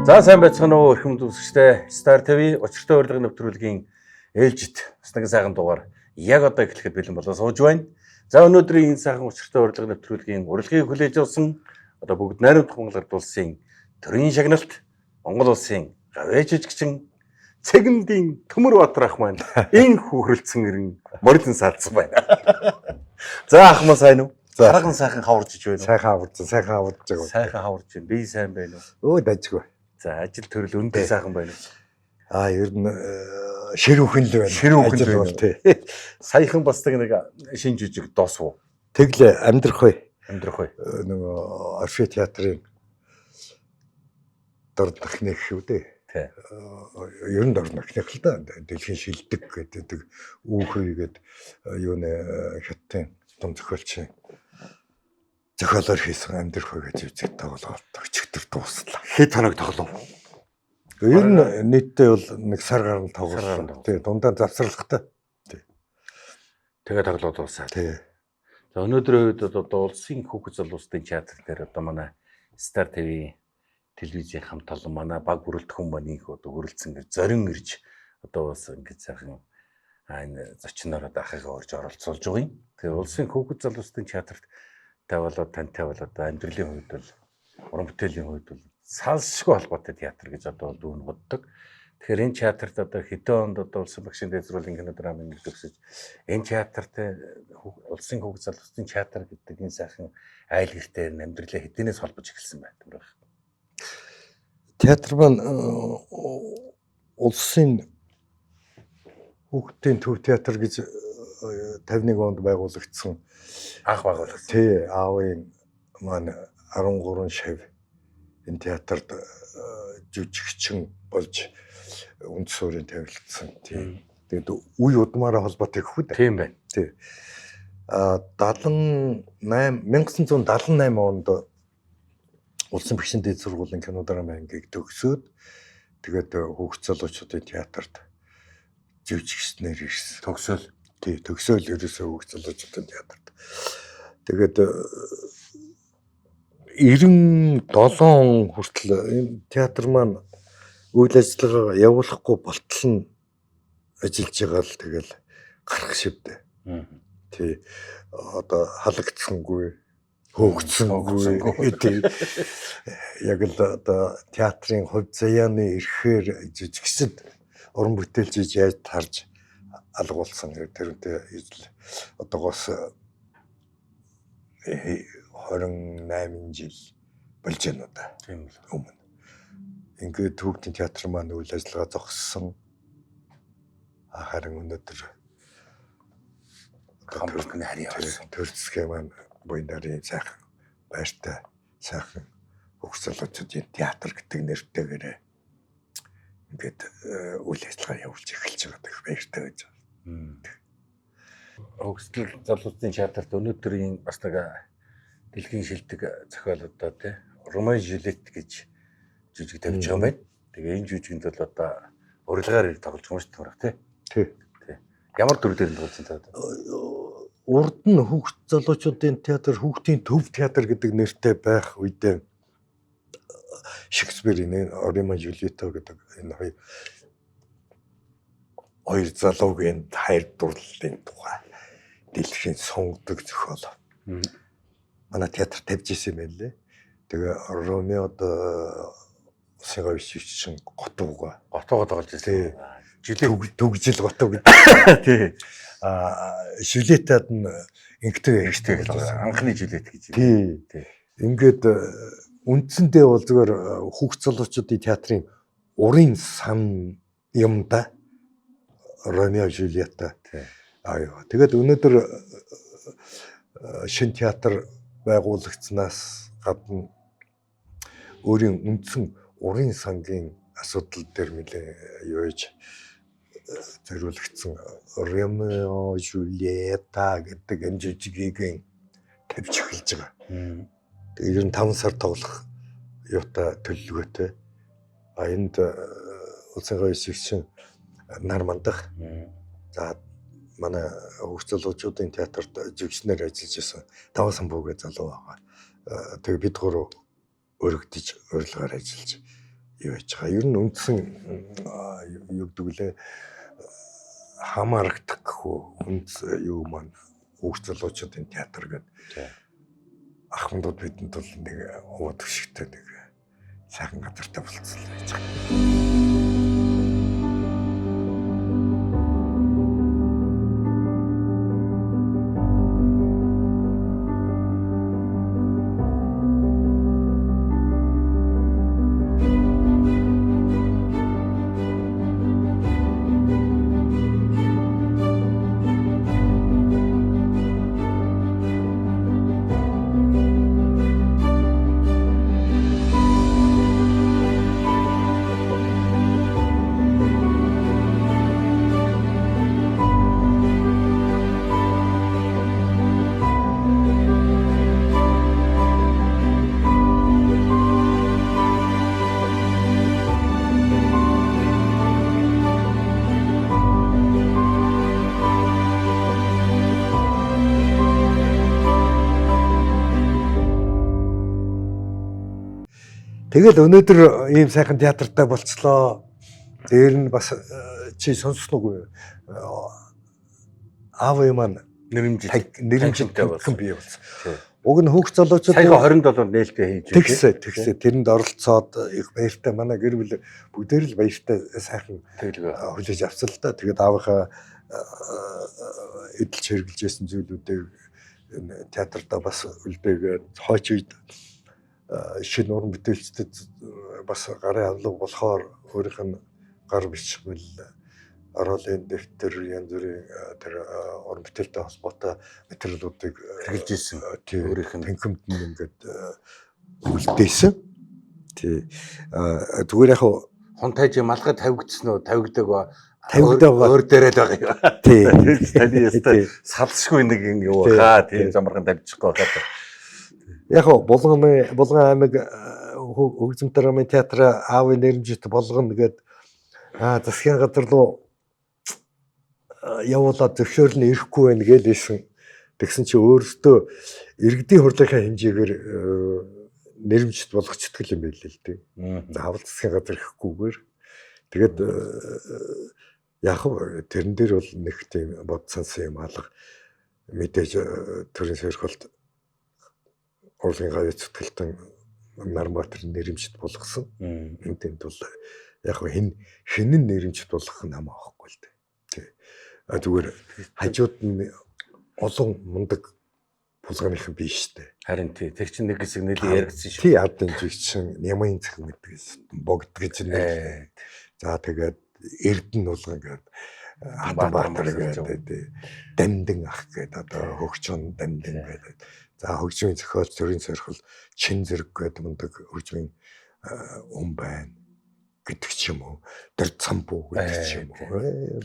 За сайн байцгаана уу эрхэм үзэгчдээ. Star TV учиртай урилгын нэвтрүүлгийн ээлжид бас нэг сайхан дугаар яг одоо эхлэхэд бэлэн болоо сууж байна. За өнөөдрийн энэ сайхан учиртай урилгын нэвтрүүлгийн урилгыг хүлээж авсан одоо бүгд найрамдах Монгол Ард улсын төрийн шагналт Монгол улсын гавьяа жижигчин Цэгмдийн Төмөр Баатар ах маань энэ хүүхрэлцэн ирэн морилон салцсан байна. За ах маань сайн уу? Хараган сайхан хаварж иж байна. Сайхан хаварж байгаа. Сайхан хаварж байна. Би сайн байна Өө уу? дажгүй. За ажил төрөл өндөө сайхан байна уу? Ер нь ширүүхэн л байна. Ширүүхэн л байна тий. Саяхан бас нэг шин жижиг дос уу? Тэглээ амьдрах бай. Амьдрах бай. Нөгөө Орфей театрын дордох нэг шүү дээ. Тий. Ер нь дордох нэг л да. Дэлхийн шилдэг гэдэг үүхий гэдэг юу нэ хятадын том зохиолч зохиолоор хийсэн амьдрах бай гэж үзэж тоглоод өчигдөр дууслаа. Хэд хоног тоглов? Ер нь нийтдээ бол нэг сар гаруй тоглосон. Тий, дундаа завсралхтай. Тий. Тэгээ тоглоод дуусаа. Тий. За өнөөдрийн үед одоо улсын хүүхэд залуустын театр дээр одоо манай Star TV телевизийн хамт олон манай баг бүрэлдэхүүн маань их одоо хөрөлцсөн гэж зорин ирж одоо бас ингэж сайхан энэ зочноор одоо ахыгаа орж оролцуулж байгаа юм. Тэгээ улсын хүүхэд залуустын театрт тантай бол одоо амьдралын хувьд бол уран бүтээлийн хувьд бол салшгүй холбоотой театр гэж одоо дүүн боддог. Тэгэхээр энэ театрт одоо хэдэн онд одоо улсын багшийн дэвсгүүлийн кино драмын төгсөж энэ театрт улсын хүүхэд залуустын театр гэдэг энэ сайхан айл гэртэй амьдралаа хэдийнээс холбож эхэлсэн байна. Театр маань улсын хүүхдийн төв театр гэж 51 онд байгуулагдсан. Анх байгуулагдсан. Тий, аавын маань 13 шав энэ театрт жүжигчин болж үнд суурийг тавилдсан. Тий. Тэгээд үе удмаараа холбоотой гэх үү? Тийм байна. Тий. 1978 онд улсын багшийн дэд сургуулийн кино драмын ангийг төгсөөд тэгээд хүүхэд залуучуудын театрт жүжигчнэр ирсэн. Төгсөөл. Тий, төгсөөл ерөөсөө хүүхэд залуучуудын театрт. Тэгээд 97 он хүртэл энэ театр маань үйл ажиллагаа явуулахгүй болтол нь ажиллаж байгаа л тэгэл гарах шивдэ. Тий. Одоо халагдсангүй, хөөгдсөнгүй. Тий. Яг л одоо театрын хувь заяаны эрхээр жижигсэд уран бүтээлчиж яаж тарж алгуулсан тэрнтэй одоогоос 28 жил болж байна уу да. Тийм л. Өмнө. Ингээд хүүхдийн театр маань үйл ажиллагаа зогссон. Харин өнөөдөр хамтны харьяа болсон. Төрцгөө маань буян нарын сайхан байртай сайхан хүүхэд залуучуудын театр гэдэг нэртэйгээр ингээд үйл ажиллагаа явуулж эхэлж байгаа гэх баяртай байж байна. Хүүхэд залуучдын театрт өнөөдрийн бас нэг дэлхийн шилдэг зохиол одоо тий Ромео Жюлет гэж жүжиг тавьж байгаа юм байна. Тэгээ энэ жүжигэнд бол одоо урилгаар тоглож байгаа юм шүү дээ тий. Тий. Ямар төр дээр л тоглож байгаа юм? Урд нь хүүхэд залуучуудын театр, хүүхдийн төв театр гэдэг нэртэй байх үедээ Шекспирийн Ромео Жюлетто гэдэг энэ хоёр залуугийн хайр дурлалын тухай дэлхийн сонгодог зохиол. Манай театр тавьж ирсэн юм байна лээ. Тэгээ Ромеод улсын гавьяа жижигчин готуугаа тоглож ирсэн. Төгжил готуу гэдэг. Тий. Жюлетад нь ингэдэг гэж анхны Жюлет гэж. Тий. Ингээд үндсэндээ бол зүгээр хүүхэд залуучуудын театрын урын сан юм да. Ромео Жюлетто. Тэгээд өнөөдөр шин театр байгуулагдсанаас гадна өөрийн үндсэн урын сангийн асуудал дээр нэлээ юуж зориулагдсан Ромео Жюлетто гэдэг энэ жижигийг тавьж эхэлж байгаа. Тэгээд ер нь 5 сар тоглох юутай төлөвлөгөөтэй. Энд улсын гавьяа жижигчин нар мандах. За манай хүүхэд залуучуудын театрт жүжигчнэр ажиллаж байсан 5 самбуугийн залуу байгаа. Тэгээ бид гурав өргөдөж урилгаар ажиллаж юу яж байгаа. Ер нь үндсэн юу гэдэг лээ хамаарагдах гэхүү үндс юу маань хүүхд залуучуудын театр гэдэг. Ахмадууд бидэнд бол нэг уваа төвшигтэй нэг сайхан газартай болцсон л байж байгаа. Тэгэл өнөөдөр ийм сайхан театртай болцлоо. Дээр нь бас чи сонссноо үгүй. Аавын маань нэрэмжтэй болсон бий болсон. Уг нь хүүхд залуучууд сая 27-нд нээлттэй хийж тэгсээ тэрэнд оролцоод их баяртай манай гэр бүл бүгдээр л баяртай сайхан хүлээж авсан л да. Тэгээд аавынхаа эдэлж хэрэгжилж байсан зүйлүүдийг театртаа бас үлдээгээд хойч үед шинэ уран бүтээлчдэд бас гарын авлага болохоор өөрийнх нь гар бичвэл оруулын дэвтэр янз бүрийн тэр уран бүтээлтэй холбоотой материалуудыг хэрэгжилж ирсэн. Өөрийнх нь танхимд нь ингээд үлдээсэн. Тий. Зүгээр яг хон тайж малгай тавигдсан уу? Тавигдаг өөр дээрээ л байгаа юм. Тий. Таны ястай салшгүй нэг юм юу хаа тийм замархан тавьчихгүй хаад. Яг булган аймаг хөгжим драмын театр аавын нэрмжит болгоно гээд засгийн газар руу явуулаад зөвшөөрөл нь ирэхгүй байна гэлээсэн. Тэгсэн чи өөрөөсөө иргэдийн хурлынхаа хэмжээгээр нэрмжит болгочихдаг юм байл л дээ. Заавал засгийн газар ирэхгүйгээр тэгээд яг тэрэн дээр бол нэг тийм бодсансан юм алга мэдээж төрийн сойрхолд урлагийн гавь зүтгэлтэн Нарбаатар нэрэмжит болгосон. Энтэнд бол яг хинэн нэрэмжит болгох нь хамаа авахгүй л дээ. Тий. Зүгээр хажууд нь олон мундаг булганыхан биш дээ. Харин тий. Тэр чинь нэг хэсэг нэлийн яригдсан шүү. Тий, адын жигчин Нямын цэг мэдгээс богд гэж нэр. За тэгээд Эрдэнэ булган гэдэг Хатанбаатар гэдэг Дамдин ах гэдэг одоо хөгжин Дамдин гэдэг. За хөгжмийн зохиолч төрийн сойрхол чин зэрэг гэдэг мундаг хөгжмийн хүн байна гэдэг ч юм уу. Тэр цамбуу гэдэг ч юм уу.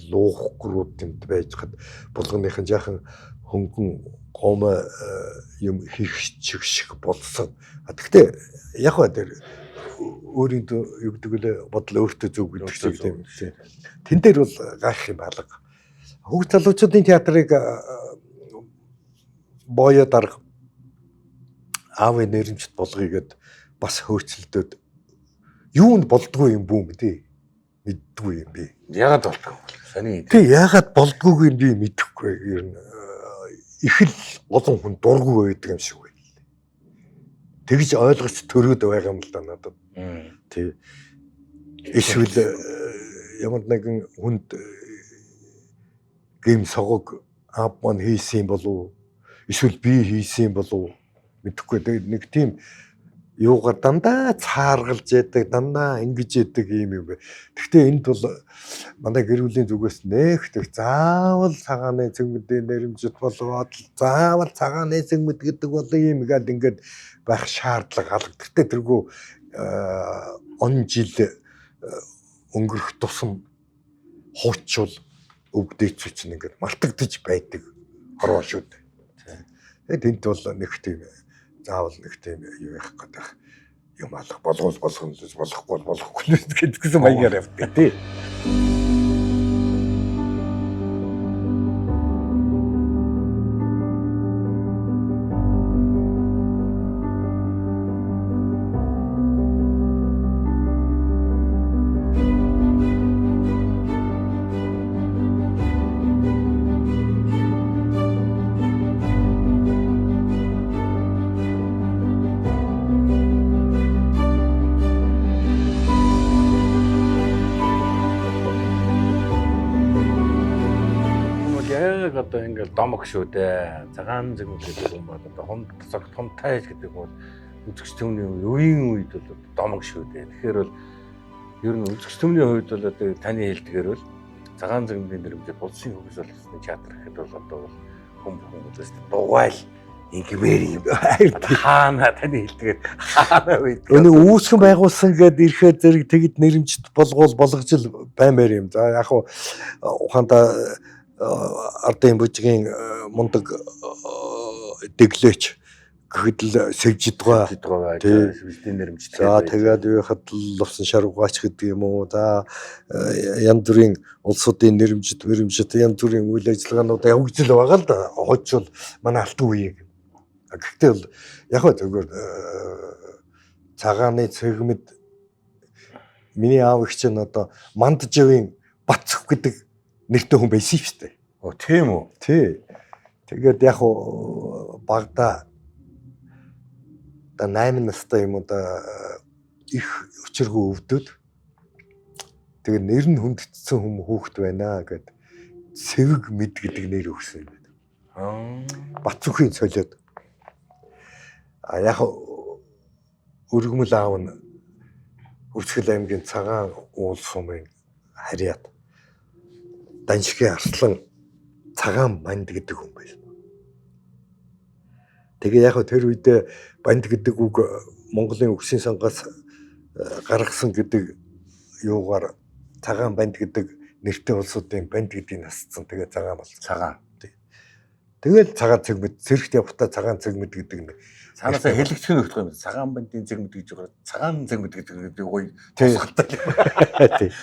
Луухгүй юмд байж хад булганыхан жаахан хөнгөн гомоо юм хийх шиг болсон. Гэхдээ яг ба тэр өөрийн юу гэдэг лээ бодол өөртөө зөв гэдэг шиг тийм. Тэн дээр бол гайх юм балга. Хүүхд залуучуудын театрыг боёо дарга аавын нэрмжит болгоё гэд бас хөөцөлдөөд юунд болдгоо юм бүү мэдээ мэддгүй юм би. Яагаад болдгоо? Сони. Тий, яагаад болдгоог би мэдэхгүй. Ер нь их л олон хүн дургүй байдаг юм шиг байна. Тэгж ойлгож төрөөд байгаа юм л да надад. Тий. Эсвэл ямар нэгэн хүнд гэм согог аав маань хийсэн болов эсвэл би хийсэн болов мэдэхгүй. Тэгээд нэг тийм юугаар дандаа цааргалж яадаг, дандаа ингэж яадаг юм бэ. Гэхдээ энд бол манай гэр бүлийн зүгээс нэхдэг заавал цагааны цэгмэдийн нэрмжит болгоод заавал цагааны цэгмэд гэдэг бол юм гээд ингээд байх шаардлага алга. Гэхдээ тэргүй он жил өнгөрөх тусам хуучвал өвгдөөч чинь ингээд мартагдаж байдаг хорвоо шүү дээ. Тэгээд энд бол нэг тийм заавал нэг тийм юу яах гэдэг юм алга болгохгүй болохгүй гэдгсэн маягаар явдаг тий. яг одоо ингээл домог шүү дээ. Цагаан зэгмүүд гэдэг юм бол одоо хомтай гэдэг бол үзэгч төмний үеийн үед бол домог шүү дээ. Тэгэхээр бол ер нь үзэгч төмний хувьд бол одоо таны хэлдгээр бол цагаан зэгмийн нэрмжид булсын хөгс болгосны театр гэхэд бол одоо хүмүүс дугайл ингээр юм. Хаана таны хэлдгээр хаана үед. Өнөө үүсгэн байгуулсан гээд ирэхэд зэрэг тэгэд нэрмжид болгож л баймаар юм. За яг ухаанда ардын бүжгийн мундаг дэглээч гэхэд л сэвжид байгаа. Сэвждийн нэрмжтэй. За тэгээд яхад л усан шаргуугач гэдэг юм уу. За янз бүрийн улсуудын нэрмжид янз бүрийн үйл ажиллагаанууд явагдаж л байгаа л да. Хожиж бол манай алтан үеийг. Гэхдээ бол яг зөвхөн цагааны цэгмэд миний аав их чинь одоо Мандаживын Бацх гэдэг нэртэй хүн байсан шүү дээ. Оо тийм үү? Тий. Тэгээд яг багада 8 настай юм уу да их өчиргүй өвдөд. Тэгээд нэр нь хүндэтсэн хүмүүс хүүхэд байна гэд Цэвэг мэд гэдэг нэр өгсөн юм байна. Бацхын солиод. Яг өргөмөл аав нь Үрцгэл аймгийн цагаан уул сумын харьяат Даншигын Арслан цагаан банд гэдэг хүн байсан. Тэгээ яг тэр үедээ банд гэдэг үг Монголын өгсөн сангаас гаргасан гэдэг юугаар цагаан банд гэдэг нэртэй улсуудын банд гэдгийг насцсан. Тэгээ цагаан болсон. Цагаан. Тэгэл цагаан цэгмэд зэрэгт явахта цагаан цэгмэд гэдэг нь цаанаасаа хэлэгдэх нь өгдөг юм. Цагаан бандын цэгмэд гэж байгаа. Цагаан цэгмэд гэдэг гоё тусгалтай.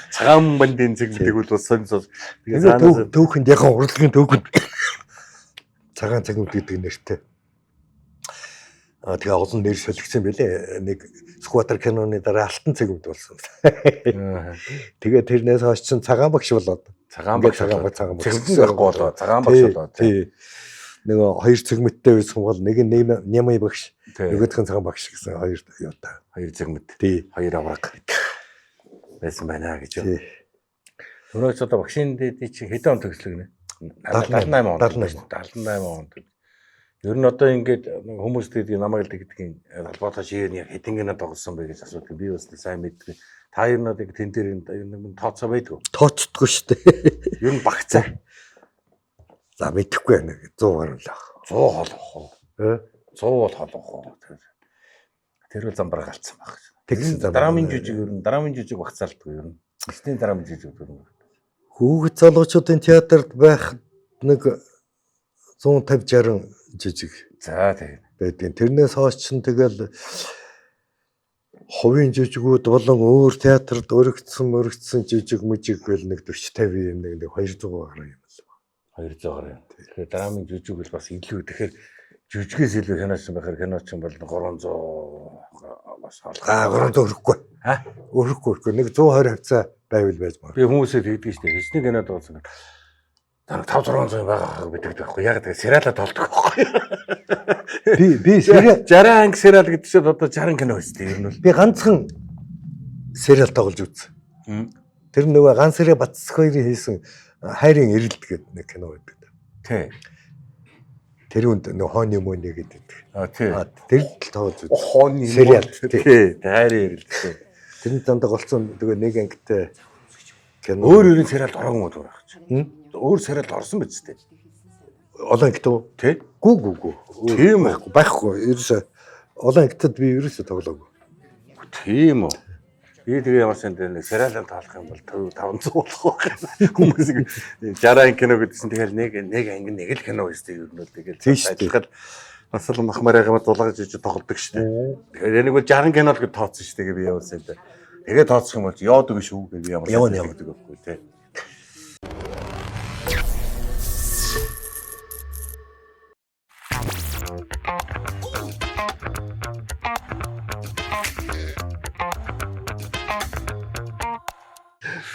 Цагаан бандын цэгмэдийг бол сонь. Тэгээ түүхэнд яг урлагийн түүхэнд цагаан цэгмэд гэдэг нэртэй. Тэгээ олон нэр солигдсон байлээ. Нэг Скватер киноны дараа алтан цэгмэд болсон. Тэгээ тэрнээс хойш чинь цагаан багш болоод. Цагаан багш цэгмэд байхгүй болоо. Цагаан багш болоо. Тий. Нөгөө хоёр цэгмэдтэй байсан бол нэг нь Нямай багш, нөгөөх нь цагаан багш гэсэн хоёр юу та. Хоёр цэгмэд. Тий. Хоёр авраг байсан байна гэж байна. Өнөөдөр ч одоо багшийн дэдий чи хэдэн он төгслөг нэ? 78 он. 78 он. Ер нь одоо ингээд хүмүүс тэгээд намайг л тэгдгийн албатай шигээр яг хэдэн гинэ тоглосон бэ гэж асуудаг. Би бас сайн мэддэг. Та ер нь одоо тэн дээр нэг тооцоо байдгүй. Тооцдгүй шүү дээ. Ер нь багцаа. За мэдэхгүй байна. 100 гаруй л ах. 100 холох. 100 бол холох. Тэр бол замбар галцсан баг. Тэгсэн драмын жүжиг ер нь драмын жүжиг багцаалдгүй ер нь. Стийн драмын жүжиг ер нь. Хүүхэд залуучуудын театрт байх нэг 150-60 жижиг. За тийм. Байдгийн. Тэрнээс хойш ч тэгэл хувийн жижигүүд болон өөр театрт өргөцсөн жижиг мүжиг гэл нэг 40-50 юм нэг 200 гаруй юм л. 200 гаруй. Тэгэхээр драмын жижиг бол бас илүү. Тэгэхээр жижигээс илүү киноч байхаар киноч бол 300 бас хаалга. 300 өрөхгүй. Өрөхгүй. Нэг 120 хавцаа байвал байж магадгүй. Би хүмүүсээ тэгдэг шүү дээ. Хэчний кинод болсон. 500-600 байгаа гэдэг байхгүй. Яг тэгээ сериалаа толдог байхгүй. Би сериал 60 анги сериал гэдэг чинь одоо 60 кино үстэй ер нь бол. Би ганцхан сериал тоглож үзсэн. Тэр нөгөө ганц сэрэ Бацх хоёрын хийсэн хайрын эрэлт гэдэг нэг кино байдаг. Тий. Тэр үнд нөгөө хооны мөний гэдэг. Тий. Тэр л тоглож үзсэн. Хооны сериал. Тий. Хайрын эрэлт. Тэрний дандаа голцсон нөгөө нэг ангитай кино. Өөр өөрийн сериалд ороогүй юм байна гэж. Өөр сериалд орсон биз дээ. Олон ангит уу? Тий. Гүү. Тийм байхгүй. Ерөөсө олон ангитад би ерөөсө тоглоогүй. Тийм үү. Би тэгээ ямар ч нэг сериалд таалах юм бол 500 болох байх. Хүмүүс 60 анги кино гэдсэн тэгэхээр нэг анги нэг л кино үстэй ер нь бол тэгэл ажиллахад насал махмарыг дулгаж иж тоглодог шүү дээ. Тэгэхээр энийг бол 60 кино л гэж тооцсон шүү дээ би явуулсан юм. Тэгээ тооцох юм бол яадаг шүү гэж би ямар явдаг байхгүй тий.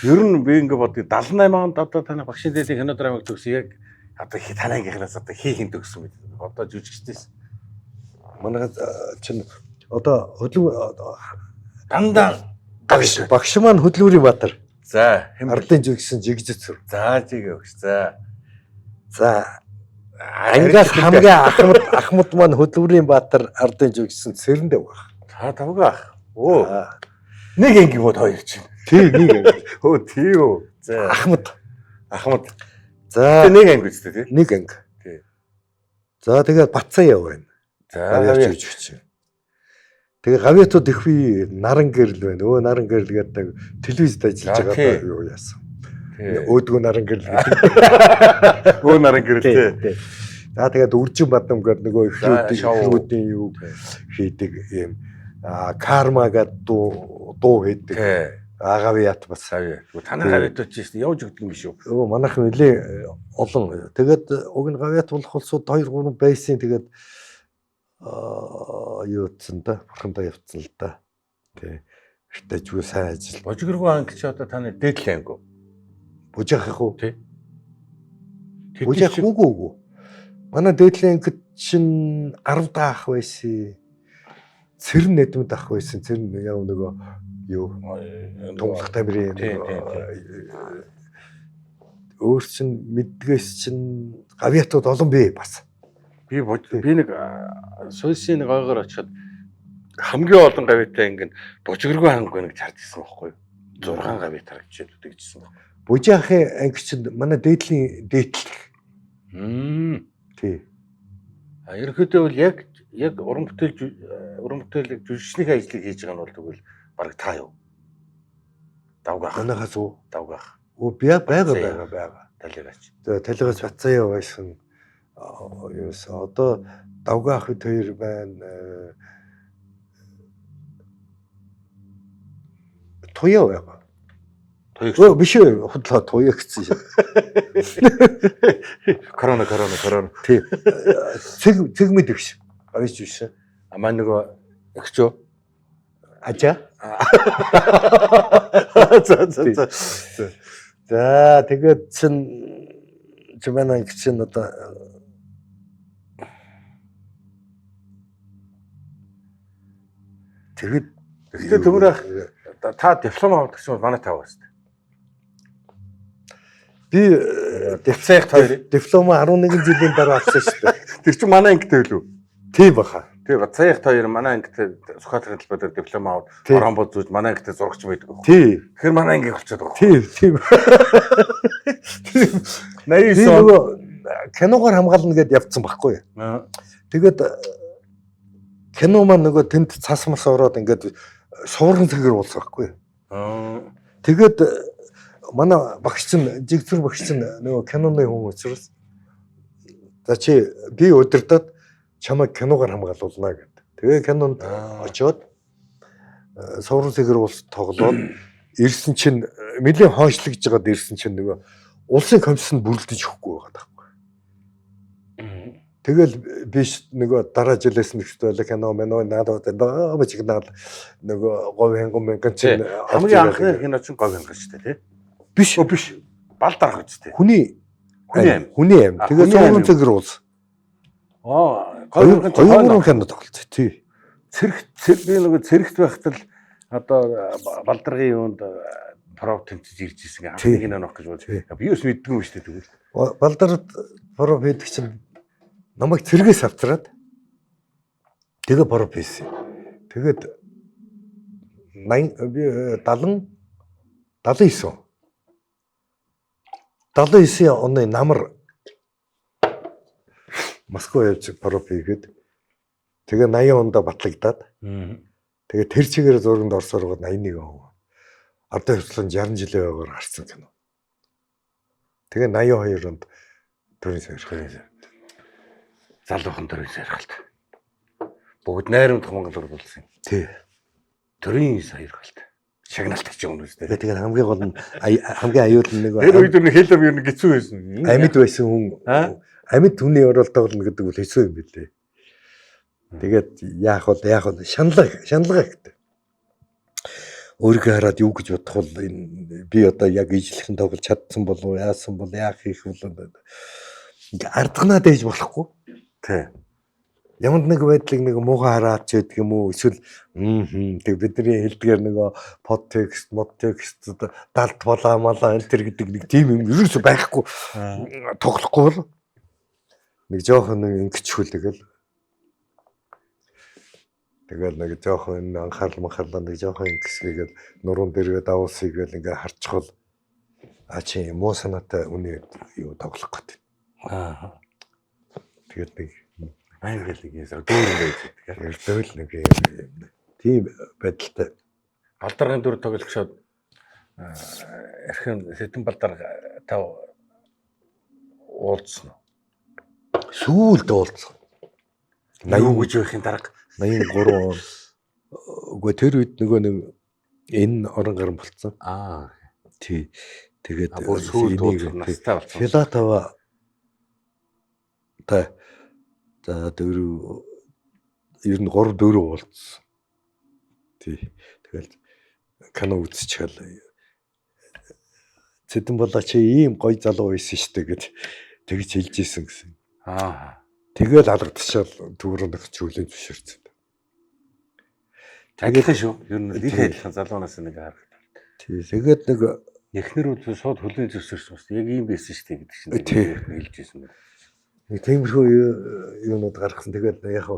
Ер нь би ингээ бодгийг 78 онд одоо таны багшийн дэдийн кино драмыг төгсөн яг одоо танаагийнхнаас одоо хийх төгсөн мэт. Одоо жүжигчдээс манай чинь одоо дандаа багш маань Хөдөлмөрийн Баатар. За ардын жүжигсэн жигжэцэр. За жиг өгч. За За ангиас хамгийн Ахмад маань хөдөлмөрийн баатар ардын жүжигсэн цэрэндээ баг. Та тавгаах. Оо. Нэг анги бод хоёр чинь. Тий нэг анги. Оо тий юу. За Ахмад. За нэг анги үстэй тий. Нэг анги. Тий. За тэгээд Бацаа яв байна. За гавьяа жүжигч. Тэгээ гавьяатууд их би наран гэрэл байна. Өө наран гэрэл гэдэг телевизэд ажиллаж байгаа юу яасан. Өөдгөө наран гэрэл гэдэг. Өө наран гэрэл тий. За тэгээд үржин бадам гэдэг нөгөө ихрүүдийн юу хийдэг юм. Карма гэдэг дуу хийдэг. Гавьяат бас. Танай гавьяатууд ч явж өгдөг юм биш үү? Өө манайх нэлээ олон. Тэгээд уг нь гавьяат болох улсууд 2 3 байсан. Тэгээд юу утсан да бурхандаа явцсан л да. Тэ. Эртэжгүй сайн ажил. Божигргүй анги чи одоо таны дээдлийн анги. Бужаах их уу? Тий. Бужаах үгүй. Манай дээдлийн анги чинь 10 даах байсан. Цэрэн нэдмэд ах байсан. Цэрэн яв нөгөө юу тунгалах тамирын өөр чин мэддгээс чин гавьяатууд олон бий бас. Би нэг сойсын нэг ойгоор очиход хамгийн олон гавьяатай анги нь божигргүй анги нэг чард исэн байхгүй юу? 6 гавьяат харагдчихэв гэдэгжсэн байна. Бужаахын анги чинь манай дээдлийн дээдл. Тий. Ерөнхийдөө бол яг уран бүтээлэг жүжигчний ажлыг хийж байгаа нь бол тэгвэл баг та юу? Давгаах. Манайхаас уу? Давгаах. Оо би байгаа. Талигаач. Тэгээ талигаач Бацаа яв байсан. Юус одоо давгаах хэд хоёр байна. Туяа байгаа. Туяа биш үү? Худлаа туяа гэсэн шээ. Корона. Тий. Цэгмэд өгш. Авиж биш. Амаа нөгөө өгчөө. Ажаа. За тэгээд чи манай чинь одоо тэгээд төмөрөх та диплом авдаг чинь манай тав байна. Би диплом 11 жилийн дараа авсан шүү дээ. Тэр чинь манай ангитай үлээ. Тийм баха. Тэгээ Бацаах хоёр манай ангитай Сүхбаатарын талбайд диплом аваад орон бод зүүж манай ангитай зурагч байдаг. Тий. Тэгэхээр манай анги болчиход байгаа. Тийм. 89 он киногоор хамгаална гэдээ явцсан байхгүй юу? Тэгээд кино маань нөгөө тэнд цас мас ороод ингээд суурган цэгэр уулсан байхгүй юу? Тэгээд манай багш чинь жигзүр багш чинь нөгөө киноны хүн учраас за чи би өдөртөд чамайг киногоор хамгаалуулна гэдэг. Тэгээ кинонд очиод суурган цэгэр уулс тоглоод ирсэн чинь нэлийн хойшлогж жагаад ирсэн чинь нөгөө улсын комиссонд бүрэлдэж өгөхгүй байгаа байхгүй. Тэгэл биш нөгөө дараа жилээс нэгтэй кино надад бачигнаад нөгөө говь хэнгэн чинь хамгийн анхны кино чинь говь хэнгэн шүү дээ тий. Биш. Бал дарах үстэй. Хүний аим. Тэгээ суурган цэгэр уулс. Говь кино тоглолт тий. Би нөгөө цэрэгт байхад л одоо балдаргын юунд пров тэмцэж ирж ирсэн анхны кино нөх гэж бодсон. Би юус мэддэггүй юм шүү дээ тэгвэл. Балдард пров хийдэг чинь намайг цэргээс авчраад тэгээ пров хийсэн. Тэгээд 79 оны намар Москва явж пров хийгээд тэгээ 80 онд батлагдаад тэгээ тэр чигээр зурганд орсоор 81 он. Ардын хвшлын 60 жилийн ойгоор гарсан кино. Тэгээ 82 онд төрийн сойрхол. Залуухан төрийн сойрхолт. Бүгд найрамдах Монгол руу болсон. Тий. Төрийн сойрхолт. Шагналт ч юм уу үстэй. Тэгээ хамгийн гол нь хамгийн аюул нэг тэр үед нэг хэлэв юу нэг хэцүү байсан. Амьд байсан хүн амьд хүний оролт тоглоно гэдэг бол хэцүү юм билээ. Тэгээд яах вэ шаналгаа гэдэг. Өөрийгөө хараад юу гэж бодох бол би одоо яг ижлэхэн тоглож чадсан болов уу яасан бол яах хийх бол ингээ ардганаа дээж болохгүй. Тий. Ямар нэг байдлыг нэг муухай хараад ч гэдэг юм уу эсвэл тэг бидний хэлдгээр нөгөө подтекст, модтекст далд болоо малаа энэ төр гэдэг нэг тийм юм ерөөсөй байхгүй тоглохгүй бол нэг жоохон ингэчхүүлтэгэл тэгэл нэг жоохон анхаарал нэг жоохон ингэсгээл нуруунд дээрээ давуулсыг гэл ингээ харчихвал чи муу санаатай үний юу тоглох гэдэг. Тэгээд нэг англи нэгээс дүүрэн байж байгаа. эрдэвэл нэг тийм байдалтай Балдаргын дүр тоглогчоод эрхэн Сэдэн Балдар тав уулзсан уу? сүүлд уулзсан. 80 гэж байхын дарга 83 он. Үгүй тэр үед нөгөө нэг энэ орон гарan болцсон. Тий. Тэгээд бүр сүүлд уулзсан настай болсон. Филатова за дөрөв ер нь 3 4 уулзсан. Тий. Тэгэл кино үзчихэл Сэдэн Балаа чи ийм гоё залуу байсан шүү дээ гэд тэгж хэлж ийсэн гэсэн. Тэгэл алгадчихал түүрэнх зүйлэн зөвшөөрсөн. Адилхан шүү. Ер нь их адилхан залуунаас нэг харагдав. Тий. Тэгээд нэг эхнэр үл шууд хөлийн зөвшөөрсөн шүү. Яг ийм байсан шүү дээ гэдэг чинь хэлж ийсэн байна. Нэг тиймэрхүү юунууд гаргасан. Тэгээд яг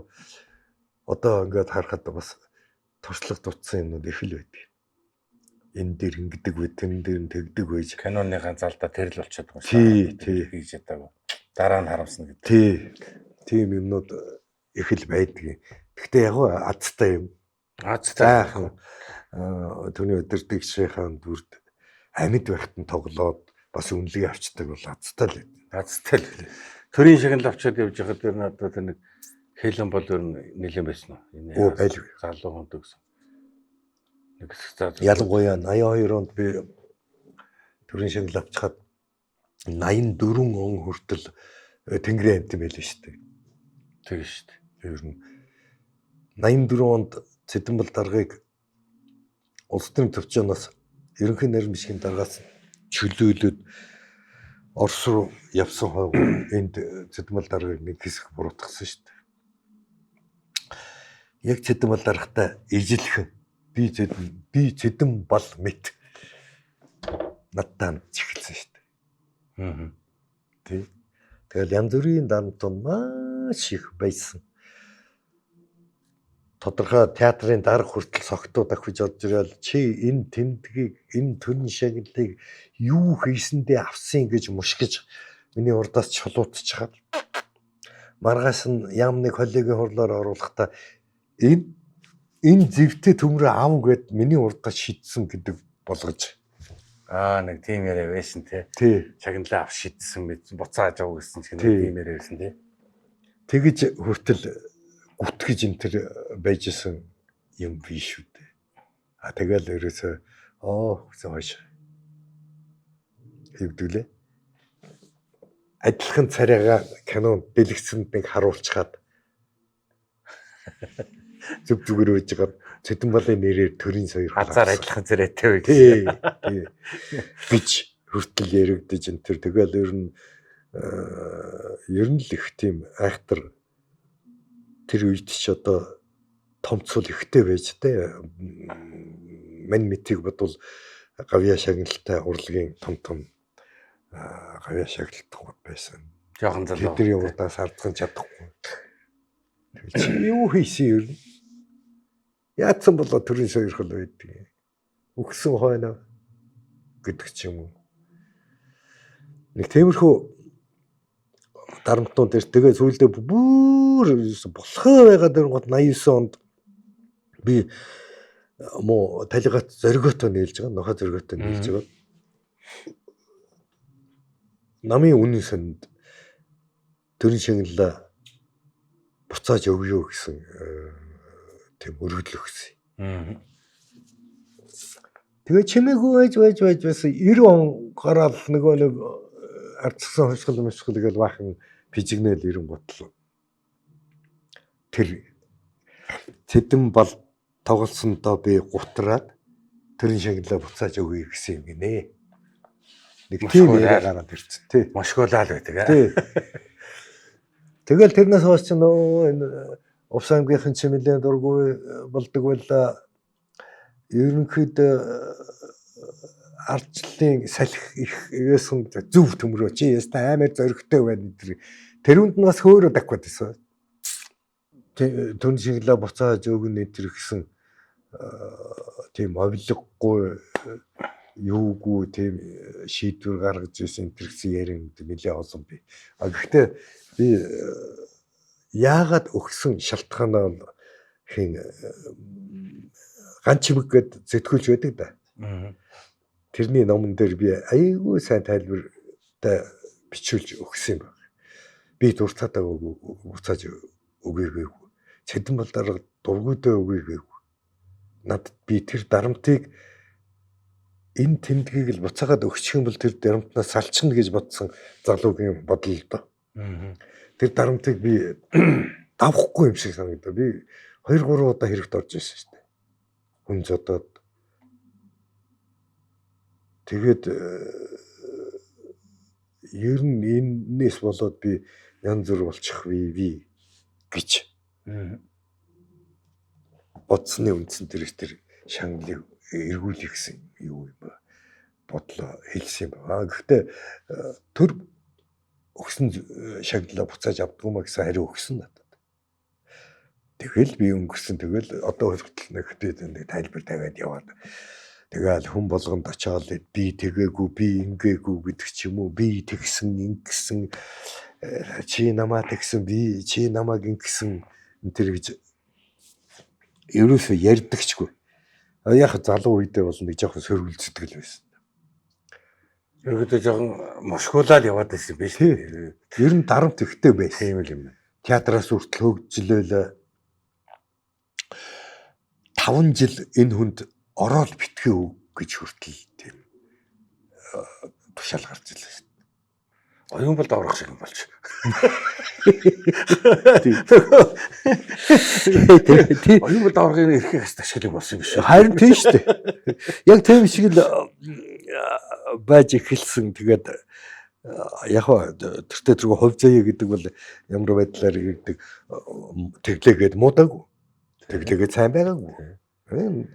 одоо ингээд харахад бас туршлага дутсан юмнууд их л байдаг. Энэ дээр ингэдэг вэ, тэн дээр нь тэгдэг байж. Киноныхаа залдаа тэр л болчиход байгаа шүү. Тий. Хийж ядаагүй. Дараа нь харамсна гэдэг. Тий. Тийм юмнууд их л байдаг. Гэхдээ яг азтай юм. Азтай. Түүний өдөртөгчийн дүрд амьд байхад нь тоглоод бас үнэлгээ авчдаг бол азтай л. Азтай л. Төрийн шагнал авчаад явж байхад тэр надад нэг хэлэн бол ер нь нэлээд байсан уу? Энэ байлгүй. Залуу хүнд гэсэн. Ялангуяа 82 онд би төрийн шагнал авчихад 84 он хүртэл Тэнгэрийн амт юм байл шүү дээ. Тийм шүү дээ. Ер нь 84 онд Сэдэн Балдаргыг улс төрийн төвчөөс ерөнхий нарийн бичгийн даргаас чөлөөлөд Орос руу явсан хойго энд Сэдэн Балдаргыг нэг хэсэг буруутгасан шүү дээ. Яг Сэдэн Балдаргатай ижилхэн би Сэдэн Бал мэт надтай чихэлсэн шүү дээ. Тий. Тэгэл янз бүрийн дамтун маш их байсан. Тодорхой театрын дарга хүртэл согтуу давхиж орж ирэл чи энэ тэмдгийг энэ төрний шагналыг юу хийсэндээ авсан гэж мушгиж миний урдаас чулуутчихад маргааш нь ям нэг коллегийн хурлаар оруулахдаа энэ зэвтэй төмрөө ав гэд миний урдаас шидсэн гэдэг болгож нэг тийм яриа байсан тий. Шагналаа ав шидсэн буцааж ав гэсэн чинь тийм яриа байсан тий. Тэгэж хүртэл гүтгэж энэ төр байжсэн юм биш үү дээ. Тэгэл ерөөсөө гэсэн хойш. Хэвдүүлээ. Адилхан царайгаа кинонд дэлгэцэнд нэг харуулчихад зүгээр байж байгаа Сэдэн Балын нэрээр төрийн соёр хазаар адилхан царайтай байх. Тий. Бич хүртэл яригдэж энэ төр тэгэл ер нь л их тийм айхтар тэр үед ч одоо томцол ихтэй байж тээ. Мань мэтийг бодвол гавьяа шагналтай урлагийн том гавьяа шагналтай байсан. Жохон залуу. Тэдний урдаас ардсан чадахгүй. Чи юу хийсэн ер нь? Яатсан болоо төрийн соёрхол байдаг. Өгсөн хойно гэдэг ч юм уу. Нэг тиймэрхүү дарамтнууд дээр тэгээ сүүлдээ бүр болохоо байгаа дээр гот 89 онд би муу талигат зориготой нээлж байгаа. Нохо зориготой нээлж байгаа. Намын үнэн сонд төрийн шагналаа буцааж өгөө гэсэн тийм өргөдөл өгсөн. Тэгээ чимээгүй байж байсан 90 он гараал нөгөө нэг ардсан хөвсгөл гэж баахан пижигнэл 90 гутал. Тэр Сэдэн Бал тоглолсондоо би гутраад төрийн шагналаа буцааж өгье гэсэн юм гинэ. Нэг тийм яриа гараад ирсэн тий. Мошгоолал байдаг аа. Тий. Тэгэл тэрнээс хойш ч нөө энэ Увс аймгийнхэн ч нэлээд дургүй болдог байла. Ерөнхийдөө ардчлалын салхи их ээсэн зөв төмрөө чи яста аймаар зоригтой байна тэрүүнд нас хөөрө дагвад байсан. Түн шиглээ буцааж өгнө тэр гэсэн тийм овлоггүй юугүй тийм шийдвэр гаргаж ирсэн тэр гэсэн ярин нэлээ олон би. Гэхдээ би яагаад өгсөн шалтгаанаа хин ганц чимэг гээд зэтгүүлж байдаг да. Тэрний номон дээр би айгүй сайн тайлбартай бичүүлж өгсөн юм байна. Би дуртаатаа буцааж өгөөгүй. Цэдэн бол дарга дургүйдээ өгөөгүй. Надад би тэр дарамтыг энэ тэмдгийг л буцаагаад өгчих юм бол тэр дарамтнаас салчихна гэж бодсон залуугийн бодол л доо. Тэр дарамтыг би давхгүй юм шиг санагдав. Би 2-3 удаа хэрэгт орж ирсэн шүү дээ. Хүн зодоод тэгээд ер нь энэс болоод би янз бүр болчих вэ гэж бодсны үндсэн тэр шанглыг эргүүлэх гэсэн юу юм бэ? Бодлоо хэлсэн юм байна. Гэхдээ төр өгсөн шагналаа буцааж авдгуумаа гэсэн хариу өгсөн надад. Тэгэл би өнгөрсөн. Тэгэл одоо хүртэл нэгтэй тайлбар тавиад яваад. Тэгэл хүн болгонд очиод би тэгээгүй, би ингээгүй гэдэг ч юм уу, би тэгсэн, ингэсэн, чи намаа тэгсэн, би чи намааг ингэсэн энэ гэж ерөөсөө ярьдагчгүй. Яг залуу үедээ бол нэг жоохон сөргөлцдөг л байсан. Ерөөдөө жоохон мошгуулаад яваад байсан биш үү? Ер нь дарамт ихтэй байсан. Тийм л юм. Театраас хүртэл хөгжлөөл 5 жил энэ хүнд ороод битгий өг гэж хүртэл тийм тушаал гарч илээ шүү дээ. Оюун болд орох шиг юм болж. Оюун болд орохын эрхийг хас ашиглах болсон юм биш үү? Харин тийм шүү дээ. Яг тийм шиг л байж эхэлсэн. Тэгээд яг тэртээ тэргүй хувь заяа гэдэг бол ямар байдлаар ирдэг тэглээгээд муудаагүй. Тэглээгээд сайн байгаагүй.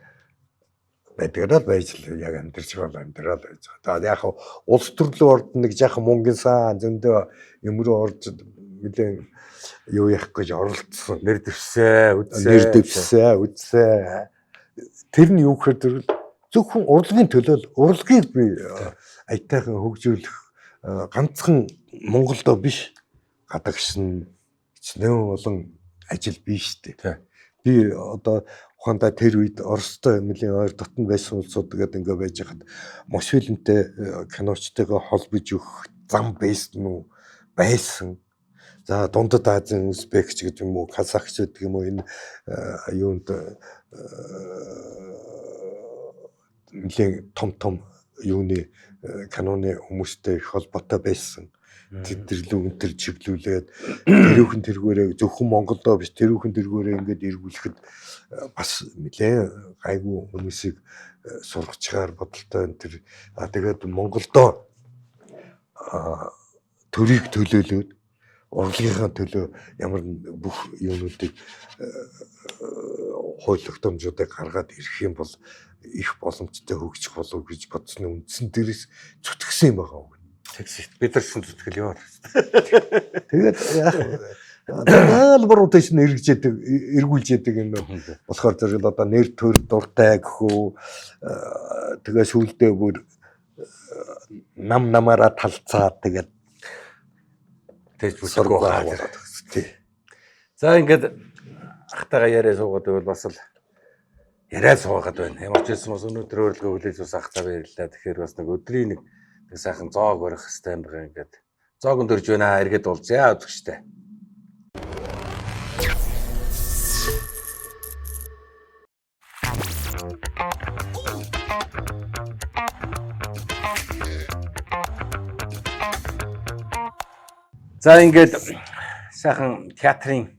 Байдгараад байж л яг амьдарч байгаа амьдрал байж байгаа. За яг улс төрлөө орд нэг жаахан мөнгөн сан зөндөө юм руу орж нэлээд юу яах гэж оролцсон. Нэр дэвсээ, үдсээ. Тэр нь юу гэхээр зөвхөн урлагийн төлөө урлагийг би аятайхан хөгжүүлэх ганцхан Монголдо биш гадагшин хичнээн олон ажил биш дээ. Би одоо ухаандаа тэр үед Оростой нэлийн ойр дотн байсан улсууд гэдэг ингээ байж хаад Мосфильмтэй киночтойгоо холбож өгөх зам байсан уу байсан. За Дундад Азийн Узбекч гэдэг юм уу, Казахч гэдэг юм уу энэ юунд нэлийн том юуны каноны хүмүүстэй их холбоотой байсан. Тэдэрлүү өнтер чиглүүлээд тэрүүхэн тэргүүрээ зөвхөн Монголдоо биш тэрүүхэн тэргүүрээ ингээд эргүүлэхэд бас нэлээ гайгүй хүмүүсийг сургачаар бодолтой энэ тэгээд Монголдоо төрийг төлөөлөөд урлагийнхаа төлөө ямар бүх юмнуудыг хууль тогтоомжуудыг гаргаад ирэх юм бол их боломжтой хөгжих болов гэж бодсны үндсэн дээрээс зүтгэсэн юм байгаа. Бид нар шин зүтгэл яваа. Тэгээд яг ротейшн эргүүлж яадаг юм болохоор зэрэг одоо нэр төр дуртай гэхүү тэгээ сүүлдээ бүр намаараа талцаад тэгээд тэгж бүсгүй байгаа. За ингээд ахтайгаа яриа суугаад байвал бас л яриа суугаад байна. Ямар ч юм бас өнөөдөр өөрлөгөө хүлээж ус ах цаа баярлаа. Тэгэхээр бас нэг өдрийн нэг сайхан зоог барих хэрэгтэй юм байна ингээд. Зоог өндөрж байна эргээд уулзъя үзэгчтэй. За ингээд сайхан театрын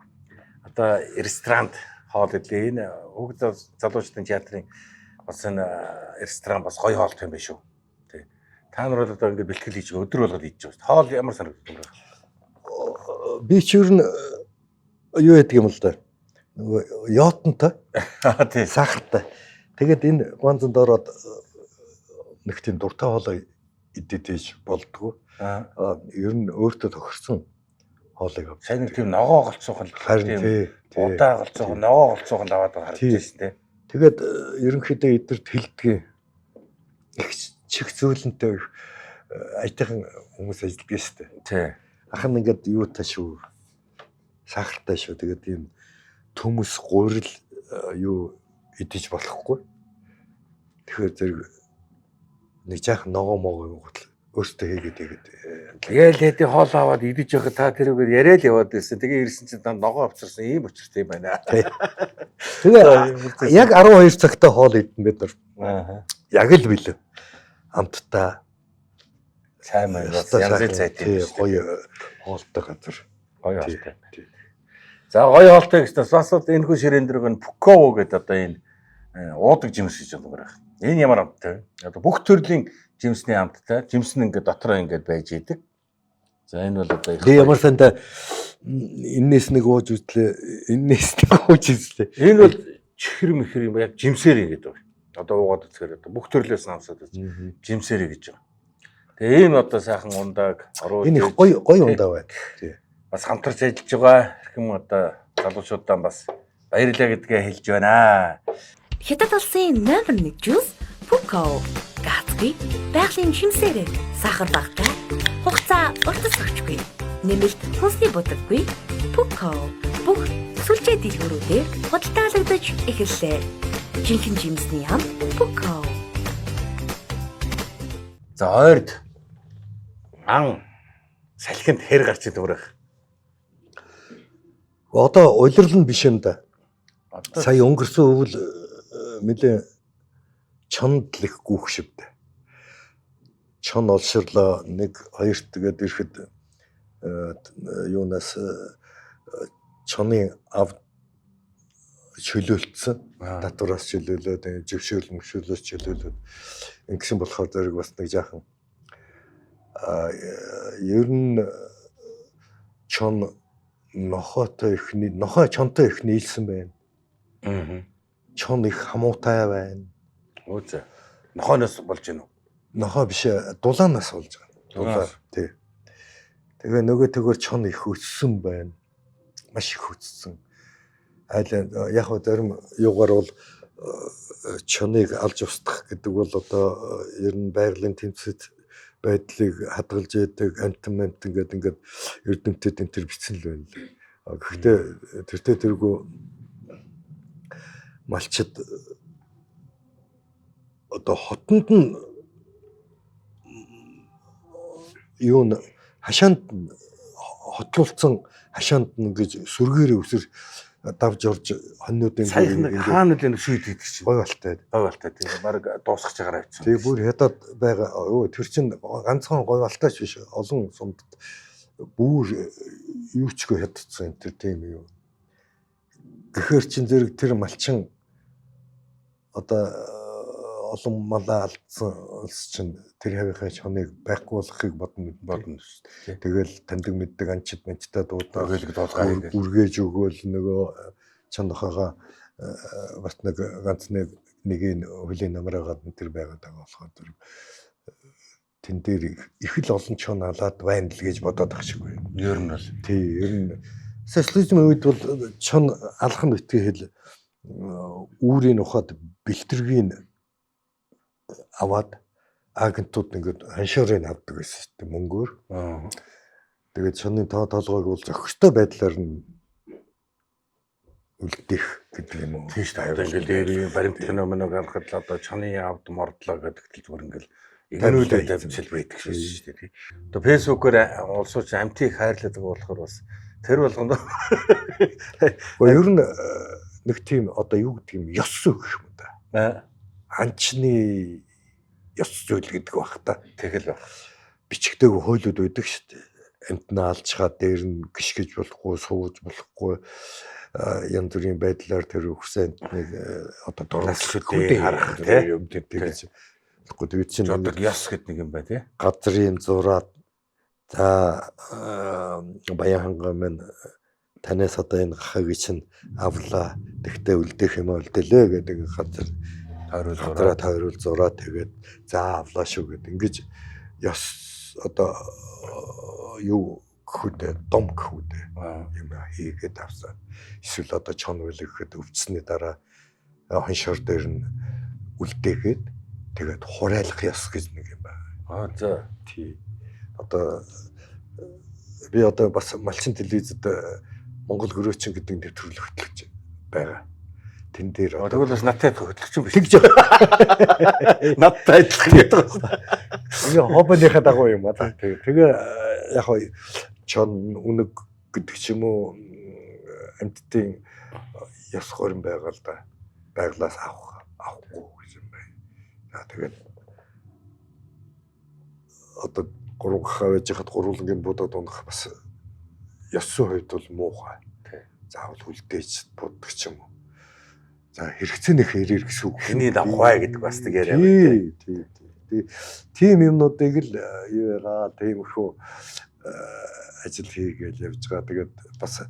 одоо ресторан хоол идлээ. Энэ хүүхд залуучдын театрын бас энэ ресторан бас гоё хоолтой юм байна шүү. Тий. Та нар бол одоо ингээд бэлтгэл хийж өдөр болгоод хийж байгаа шүү. Хоол ямар санагдав юм бэ? Би ч юу яадаг юм л да. Нөгөө йотонтой. Тий. Сахартай. Тэгээд энэ гонцонд ороод нэг тийм дуртай хоолой идэж болдгоо. Ер нь өөртөө тохирсон хоолыг авч. Сайн нэг тийм ногоо голцоохон Харин тий. удаа голцоохон ногоо голцоохон аваад харагдаж байсан тий. Тэгээд ерөнхийдөө эднэрт хилдэгэн их чих зөөлөнтэй айтайхан хүмүүс ажилладаг шүү дээ. Тий. Ах нь ингээд юу та шүү. Сахартай шүү. Тэгээд ийм төмөс гурил юу идэж болохгүй. Тэгэхээр зэрэг нэг жаахан ногоо могоо гутал өөртөө хийгээд Тэгэл хэдий хоол аваад идэж явах та тэрүүгээр яриа л яваад байсан. Тэгээ ирсэн чинь ногоо авчирсан ийм учиртай юм байна. Тэгээ яг 12 цагтаа хоол идэн бид нар. Аа. Яг л билээ. Амттай Сайн байна. Янз бүр тий гоё хоолтой газар. Гоё хоолтой. За гоё хоолтой гэснээр бас энэ хүн ширээн дэрэг нь Пуково гэдэг одоо энэ уудаг жимс гэж байна. Энэ ямар амттай вэ? Одоо бүх төрлийн жимсний амттай. Жимс нь ингээд дотроо ингээд байж идэг. За энэ бол одоо Тэгээ ямар санда энэс нэг ууж үзлээ. Энэс нэг ууж үзлээ. энэ бол чихэр мэхэр юм яг жимсээр ингээд байна. Одоо уугаад үзэхээр одоо бүх төрлөөс амсаад үз. Жимсээр гэж байна. Тэгээ энэ одоо сайхан ундаг оруу. Энэ их гоё ундаа байна. Тий. Бас хамтарч ажиллаж байгаа хэрхэн одоо залуучуудаа бас баярлалаа гэдгээ хэлж байна. Хятад улсын номер 1 жуус Пуко. Гацгүй, байгалийн жимсээр сахар багтаа, хугацаа уртас өгчгүй. Нэмэлт хүнсний будаггүй Пуко. Бүх сүлжээ дэлгүүрүүдээр худалдаалагдаж эхэллээ. Жинхэнэ жимсний ам Пуко. За ойрд ан салхинд хэр гарч идвэрэх. Одоо улирал нь биш юм да. Одоо Сая өнгөрсөн өвөл нэлээ чонд лэх гүөх шивдэ. Чон олширлоо 1 2 тэгээд ирэхэд юунаас чоны ав чөлөөлцсөн. Татвараас чөлөөлөөд жившөөлөөс чөлөөлөөд ингэсэн болохоор зэрэг бас нэг жаахан ер нь чон нохой чонтой их нийлсэн байна. Чон их хамуутай байна. Үгүй. Нохооноос болж гинөө. Нохоо биш дулаанаас болж байгаа. Дулаа тий. Тэгээ нөгөө төгөр чон их өссөн байна. Маш их өссөн. Айл яг хөө зарим юугаар бол чоныг алж устгах гэдэг бол одоо ер нь байгалийн тэмцэд байдлыг хадгалж яадаг амтан ингээд эрдэмтэд энэ төр бичсэн л байна лээ. Гэхдээ тэртээ тэргүй малчид одоо хотонд нь юу н хашаанд хотлуулсан хашаанд нь гэж сүргээрээ өсөр давж орж хоньнуудын хаана үлэн шийд хийдэг чинь. гой балтай. Гой балтай тийм. Бараг дуусгах чагаар авчихсан. Тэгээ бүр хятад байгаа. Өө тэр чин ганцхан гой балтайч биш. Олон сумд бүр юучгүй хятадсан энэ тэр тийм юу. Гэхэр чин зэрэг тэр малчин одоо олон малаа алдсан улс чинь тэр хавийнхаа чоныг байхгүй болохыг бодно шүү дээ. Тэгэл таньдаг мэддэг анчид манчтай дуудаа үргээж өгөөл нөгөө чанахаага бас нэг ганц нэг хөлийн намраагаад тэр байгаад байгаа болохоор тэн дээр их л олон чон алаад байна л гэж бодоод ах шиг байна. Ер нь бол тий ер нь социализмын үед бол чон алах нь битгий хэл үүрийн ухаад бэлтэргийн аваад агентууд ингээд ханшуурыг авдаг байсан шүү дээ мөнгөөр. Тэгээд чоны толгойг бол зохистой байдлаар нь үлдэх гэдэг юм уу. тийм шүү дээ. Ингээд дээр баримтлах номыг харахад л одоо чоны авд мордлоо гэдэг л зүгээр ингээд игнүүлээд амжилт байдаг шүү дээ. Одоо фэйсбүүкээр улсууч амтыг хайрладаг болохоор бас тэр болгонд ер нь нэг тийм одоо юу гэдэг юм ёс зүй гэх юм да. Анчны ёс зүйл гэдэг баг та. тэгэл баг. Бичгтэйг хуулиуд байдаг шүү дээ. Амтнаа алж чаад дээр нь гიშгэж болохгүй, сууж болохгүй янз бүрийн байдлаар тэр өгсөн амтныг одоо дурлалцгүй харах тийм тэгж. Тэгээд чинь одоо ёс гэдэг нэг юм бай тий. Газрын зураад за Баянхангаа минь танаас одоо энэ хахыг чинь авлаа. Тэгтээ үлдээх юм үлдээлээ гэдэг газар тойрол зураад тэгээд за авлаа шүү гэдэг. Ингэж ёс одоо юу гэхүүдээ дом гэхүүдээ юм хийгээд авсан. Эсвэл одоо чон үйл гэхэд өвчсөний дараа хоншор дээр нь үлдээгээд тэгээд хурайлах ёс гэж нэг юм байна. За тий. Одоо би одоо бас малчин телевизэд Монгол хөрөөчин гэдэг нэвтрүүлэг хөтлөж байгаа. Тэн дээр тэгвэл бас надтай хөтлөгч юм биш. тэгж Надтай адилхан гэдэг байна. энэ хоббиныхаа дагуу юм аа. Тэгээ яг хоо чон үнэг гэдэг ч юм уу амьтдын ёс хорин байгаа л да. Байглаас авахгүй гэж юм байна. За тэгээд одоо гурван гахаа байж хад гурвангийн будаад унах бас ёсын хувьд бол муухай. Заавал үлдээж буддаг ч юм уу. За хэрэгцээний хэрэг гэсэн үг. Хний давхай гэдэг бас тэг яриа байна. Тий. Тийм юмнуудыг л юу яагаад тиймэрхүү ажил хийгээл явж байгаа. Тэгээд бас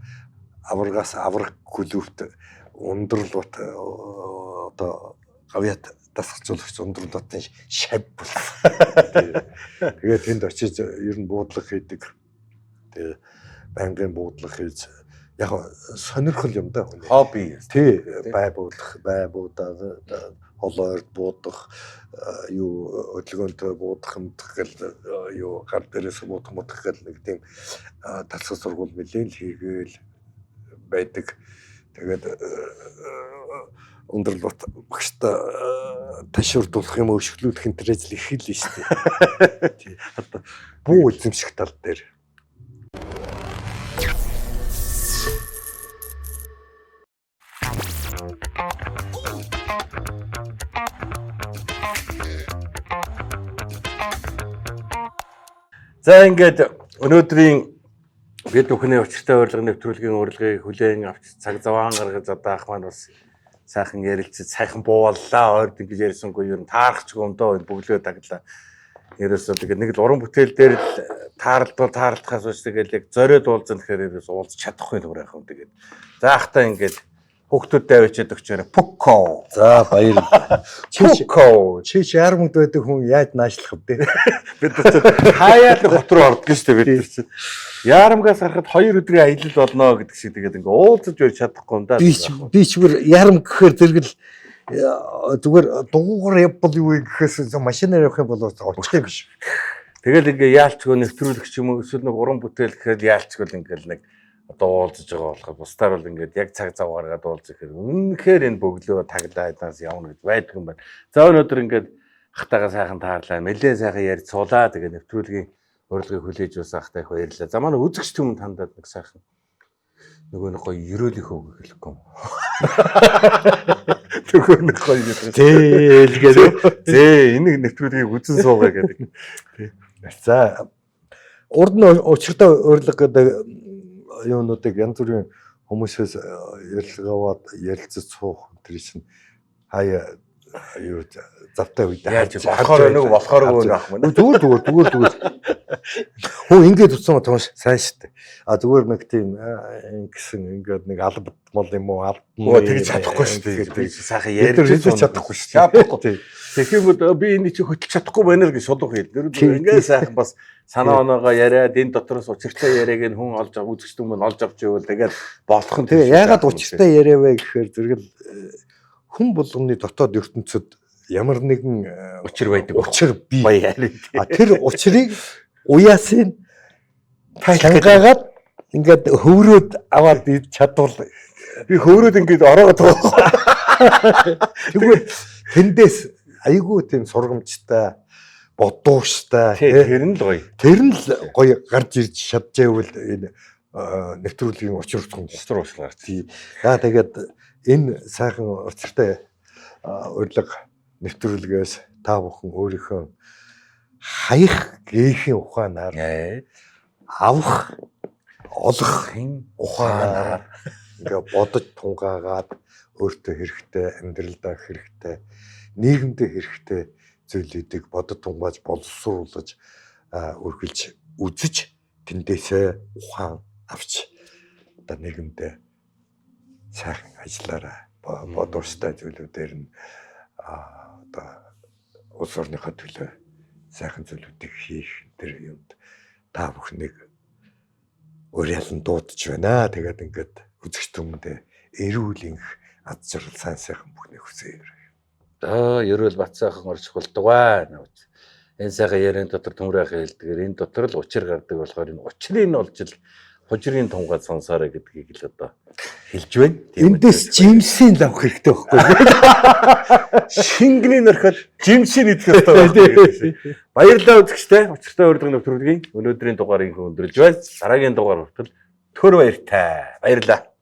аврагаас авраг гүлөвт ундрал бат одоо гавьяат дасгалжуулагч ундрал батын шав бол. Тэгээд тэнд очиж ер нь буудлага хийдэг. Тэгээ байнгын буудлага хийж яг сонирхол юм да хүн. Хобби. Тий, бай буудаа холойрд буудах юу хөдөлгөөнтэй буудах юмдах гэл юу гар дээрээс буудах мутах гэл нэг тийм талсаг сургууль нэлээд хийгээл байдаг. Тэгээд өндөрлөлт багштай ташуурдуулах юм өшгөлүүлэх энэ ажил их л шүү дээ. Тий. Одоо буу эзэмших тал дээр. За ингээд өнөөдрийн бид бүхний учиртай урилга нэвтрүүлгийн урилгыг хүлээн авч цаг заваан гаргаж задаах маань бас сайхан ярилцаж сайхан бууллаа ойрд ингэж ярьсангүй юу таарахчгүй юм доо бүглөө таглаа. Ерөөсөө тэгээд нэг л уран бүтээл дээр л таарлахаас үүс тэгээд яг зориод уулзсан гэхээр ерөөс уулзах чадахгүй нөр яах юм тэгээд заахтаа ингээд хүүхдүүдтэй авчиад өгчөөрэ пукко. За баярлалаа. Пукко. Чи яармд байдаг хүн яаж наашлах вэ? Бид хаяад хот руу ордог шүү дээ бид чинь. Яарамгаас харахад 2 өдрийн аялал болно гэдэг шиг тэгээд ингээ уулзаж байж чадахгүй юм да. Би ч бүр ярам гэхээр зэрэгэл зүгээр дугуугаар явбал юу гэхээс машинаар явах юм бол очих биш. Тэгэл ингээ яалчгүй нэвтрүүлэх ч юм уу эсвэл нэг уран бүтээл гэхэд яалчгүй ингээл нэг одоо уулзаж байгаа болохоор бусдаар бол ингээд яг цаг зав гаргаад уулзах хэрэг. Үнэхээр энэ бөглөө таглаадаас явна гэж байдаг юм байна. За өнөөдөр ингээд хатаага сайхан таарлаа. Нэлээд сайхан ярьж суулаа. Тэгээ нэвтрүүлгийн урилгыг хүлээж авсаахтай их баярлалаа. За манай үзэгч түмэнд хандаад нэг сайхан нөгөө нэг гоё ерөөлийнхөө хэлэхгүй юм. Нөгөө нэг гоё юм. Зээлгээд зээ энийг нэвтрүүлгийг үзэн суугаа гэдэг. За урд нь учиртай урилга гэдэг юунуудыг янз бүрийн хүмүүсээс ярилцгаад ярилцаж суух тэр чинь хаяа юу завтай үед яаж болохоор нэг болохоор өөр ах мөн. Зүгээр. Хөө ингээд утсан том сайн штэ. А зүгээр нэг тийм ингэсэн ингээд нэг албад мол юм уу Өө тэгж чадахгүй шүү дээ. Сайхан ярьж чадахгүй шүү дээ. Тэгэхээр би энэ чи хөтлөж чадахгүй байна л гэж шулуух хэл. Ингээд сайхан бас санаа оноогоо яриад энэ дотроос учиртай яриаг нь хүн олж үзэгч хүмүүс олж авч ивэл тэгээд болох нь. Тэгээ ягаад учиртай яриа вэ гэхээр зэрэгэл хүн болгоны дотоод ертөнцид ямар нэгэн учир байдаг. Учир бий. А тэр учрыг уяасын тайлгаагаад ингээд хөврөөд аваад ид чадвал би хөврөөд ингээд ороод байгаа. Тэгвэл тэндээс айгүй тийм сургамжтай бодууштай тэр нь л гоё. Тэр нь л гоё гарч ирж чадчихвэл энэ нэвтрүүлгийн учир гарч. За тэгээд энэ сайхан учиртай урилга нэвтрүүлгээс та бүхэн өөрийнхөө хаях гээхийн ухаанаар авах олохын ухаанаар ингээ бодож тунгаагаад өөртөө хэрэгтэй амьдралдаа хэрэгтэй нийгэмдээ хэрэгтэй зүйлүүдийг бодож тунгааж боловсруулж үргэлж үзэж тэндээсээ ухаан авч одоо нийгэмдээ сайхан ажиллаарай бодууштай зүйлүүдээр нь одоо улс орныхоо төлөө сайхан зүйлүүдийг хийх тэр юмд та бүхнийг уриалан дуудаж байна. Тэгээд ингээд үзэгч түмэндээ эрүүл инх ад жаргал сайн сайхан бүхнийг хүсье. Ерөөл Батцаахан орж болдгоо. Энэ сайхан ярийн дотор төмрөөхөө хэлдгээр энэ дотор л учир гардаг болохоор энэ учрыг нь олж л хужирын тунгаад сонсоорой гэдгийг л одоо хэлж байна. Эндээс жимсийн лав хэрэгтэй байхгүй. Шингэний нөрхөд жимсийн идэх хэрэгтэй. Баярлалаа үзэгчтэй. Учиртай урдгын нөхрөлгийн өнөөдрийн дугаарыг өндөрлж байна. Дараагийн дугаар хүртэл төр баяртай. Баярлалаа.